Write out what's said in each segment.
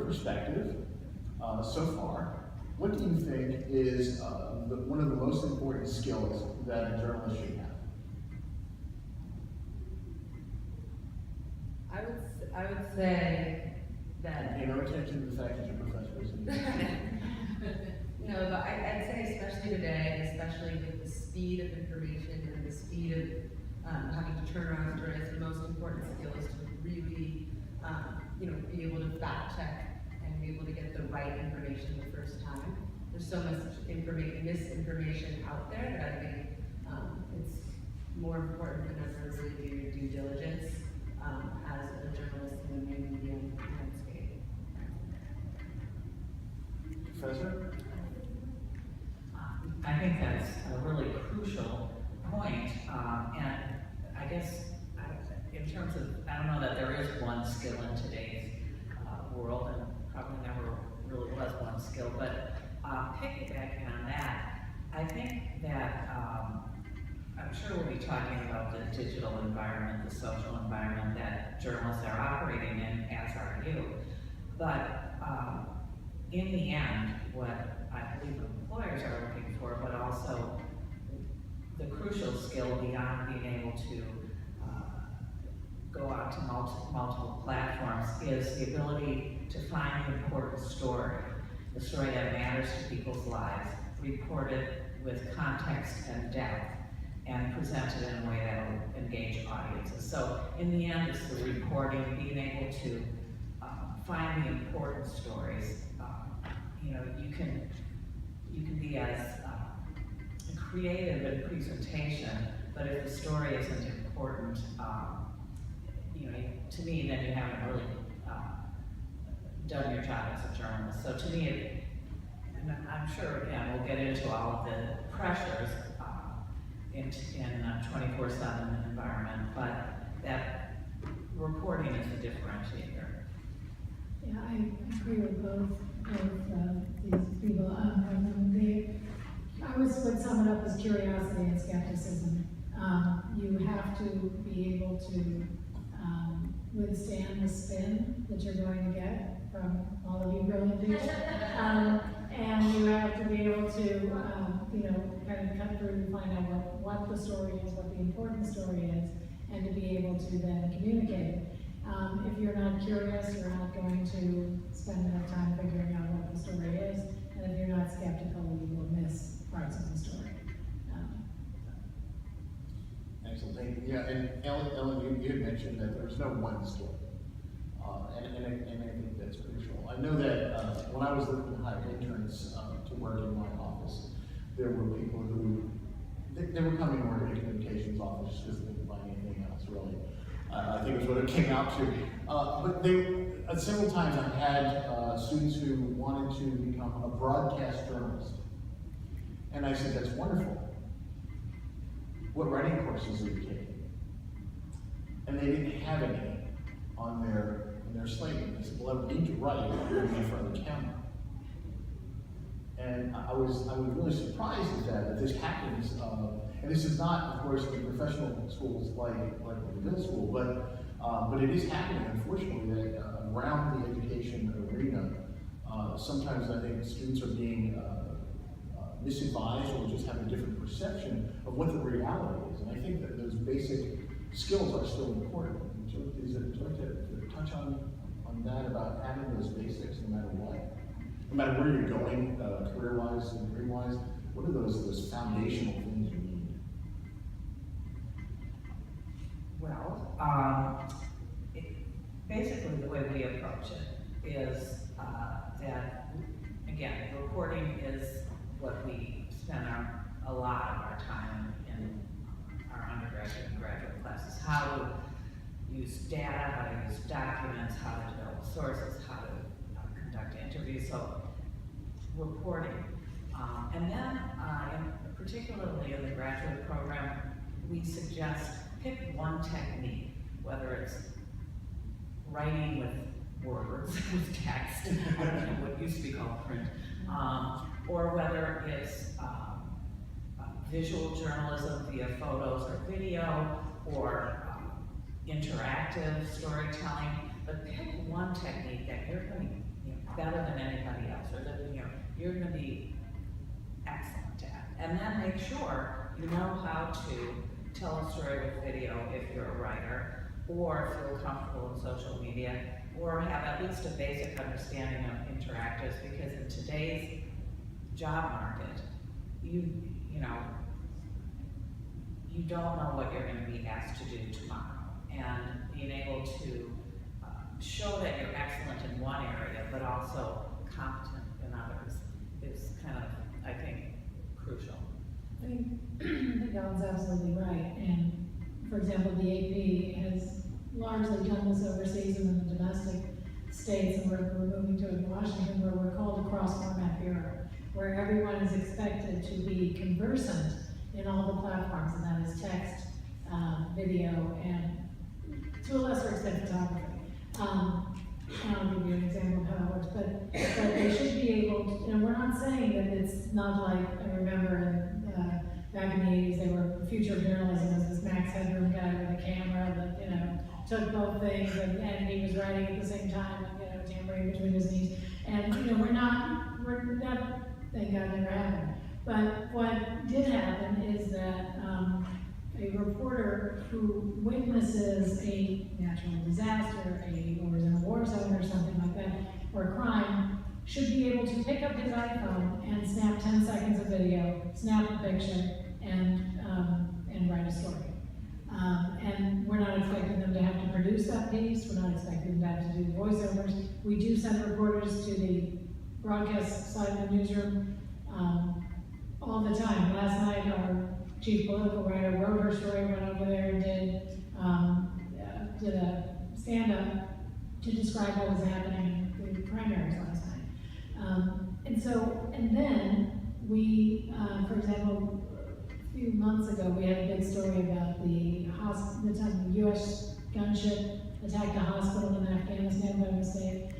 perspective, so far, what do you think is one of the most important skills that a journalist should have? I would say that. Pay no attention to the fact that you're professors. No, but I'd say especially today, and especially with the speed of information and the speed of having to turn around stories, the most important skill is to really, be able to fact check and be able to get the right information the first time. There's so much misinformation out there that I think it's more important than ever to really do your due diligence as a journalist in the new media landscape. Professor? I think that's a really crucial point, and I guess in terms of, I don't know that there is one skill in today's world, and probably never really was one skill, but piggybacking on that, I think that I'm sure we'll be talking about the digital environment, the social environment that journalists are operating in, as are you, but in the end, what I believe employers are looking for, but also the crucial skill beyond being able to go out to multiple platforms is the ability to find the important story, the story that matters to people's lives, report it with context and depth, and present it in a way that will engage audiences. So in the end, it's the reporting, being able to find the important stories. You can be as creative in presentation, but if the story isn't important, to me, then you haven't really done your job as a journalist. So to me, and I'm sure, again, we'll get into all of the pressures in 24/7 environment, but that reporting is a differentiator. Yeah, I agree with both these people. I would sum it up as curiosity and skepticism. You have to be able to withstand the spin that you're going to get from all of you brilliant people. And you have to be able to, kind of cut through and find out what the story is, what the important story is, and to be able to then communicate it. If you're not curious, you're not going to spend enough time figuring out what the story is, and if you're not skeptical, you will miss parts of the story. Excellent, thank you. Yeah, and Ellen, you had mentioned that there's no one story, and I think that's crucial. I know that when I was looking to hire interns to work in my office, there were people who, they were coming to work in a communications office because they didn't find anything else, really. I think is what it came out to. But several times I've had students who wanted to become a broadcast journalist. And I said, that's wonderful. What writing courses are you taking? And they didn't have any on their slate. And they said, well, I would need to write in front of the camera. And I was really surprised at that this happens. And this is not, of course, in professional schools like the middle school, but it is happening, unfortunately, that around the education arena, sometimes I think students are being misadvised or just have a different perception of what the reality is. And I think that those basic skills are still important. Would you like to touch on that, about having those basics no matter what? No matter where you're going, career-wise and degree-wise, what are those foundational things you need? Well, basically the way we approach it is that, again, reporting is what we spend a lot of our time in our undergraduate and graduate classes. How to use data, how to use documents, how to develop sources, how to conduct interviews, so reporting. And then, particularly in the graduate program, we suggest pick one technique, whether it's writing with words, with text, I don't know what used to be called print, or whether it's visual journalism via photos or video, or interactive storytelling. But pick one technique that you're going to better than anybody else, or that, you know, you're gonna be excellent at. And then make sure you know how to tell a story with video if you're a writer, or feel comfortable in social media, or have at least a basic understanding of interactives, because in today's job market, you know, you don't know what you're gonna be asked to do tomorrow. And being able to show that you're excellent in one area, but also competent in others is kind of, I think, crucial. I mean, I think Alan's absolutely right, and for example, the AP has largely done this overseas and in the domestic states, and we're moving to in Washington, where we're called a cross-format bureau, where everyone is expected to be conversant in all the platforms, and that is text, video, and to a lesser extent photography. I'll give you an example of how it works, but they should be able to, and we're not saying that it's not like, I remember back in the 80s, they were, the future of journalism was this Max Headroom guy with a camera that, you know, took both things, and he was writing at the same time, you know, tambourine between his knees. And, you know, we're not, thank God never happened. But what did happen is that a reporter who witnesses a natural disaster, or is in a war zone or something like that, or a crime, should be able to pick up his iPhone and snap 10 seconds of video, snap a picture, and write a story. And we're not expecting them to have to produce that piece, we're not expecting them to have to do voiceovers. We do send reporters to the broadcast side of the newsroom all the time. Last night, our chief political writer wrote her story, went over there and did a stand-up to describe what was happening in the primaries last night. And then we, for example, a few months ago, we had a big story about the time the U.S. gunship attacked a hospital in Afghanistan by mistake.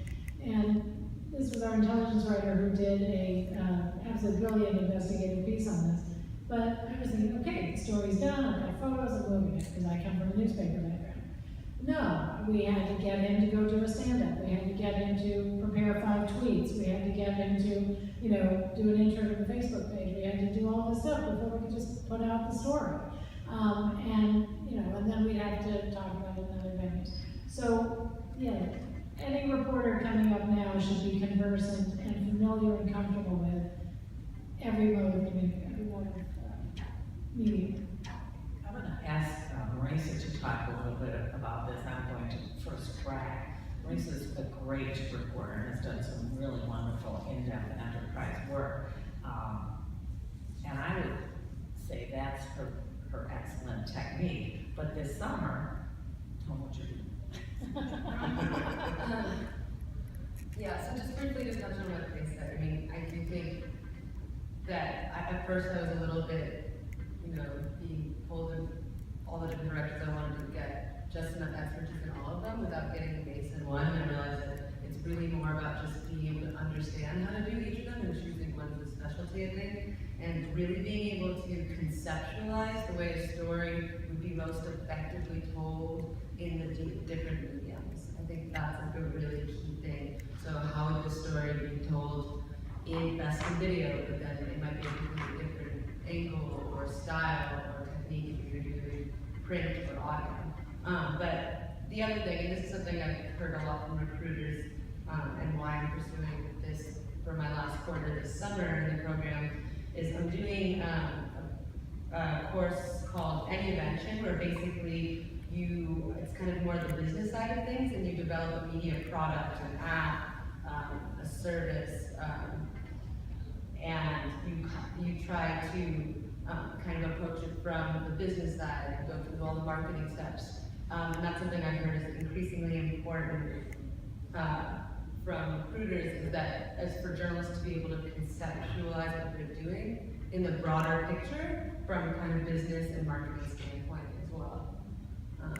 And this was our intelligence writer who did a absolutely brilliant investigative piece on this. But I was thinking, okay, the story's done, I've got photos, I'm moving it, because I come from a newspaper background. No, we had to get him to go do a stand-up, we had to get him to prepare 5 tweets, we had to get him to, you know, do an intro to the Facebook page, we had to do all this stuff before we could just put out the story. And, you know, and then we'd have to talk about it in other venues. So, yeah, any reporter coming up now should be conversant and familiar and comfortable with every mode of communication, every mode of media. I'm going to ask Marisa to talk a little bit about this. I'm going to first brag. Marisa's a great reporter and has done some really wonderful in-depth enterprise work. And I would say that's her excellent technique. But this summer, tell me what you're doing. Yeah, so just briefly to touch on what Chris said, I mean, I do think that at first I was a little bit, you know, being pulled in all the different directions I wanted to get just enough expertise in all of them without getting a base in one. And I realized that it's really more about just being able to understand how to do each of them and choosing one's a specialty, I think, and really being able to conceptualize the way a story would be most effectively told in the different mediums. I think that's like a really key thing. So how would the story be told in best in video, but then it might be a completely different angle or style or technique if you're doing print or audio. But the other thing, and this is something I've heard a lot from recruiters, and why I'm pursuing this for my last quarter this summer in the program, is I'm doing a course called Any Invention, where basically it's kind of more the business side of things, and you develop a media product, an app, a service, and you try to kind of approach it from the business side and go through all the marketing steps. And that's something I've heard is increasingly important from recruiters, is that as for journalists to be able to conceptualize what they're doing in the broader picture from kind of business and marketing standpoint.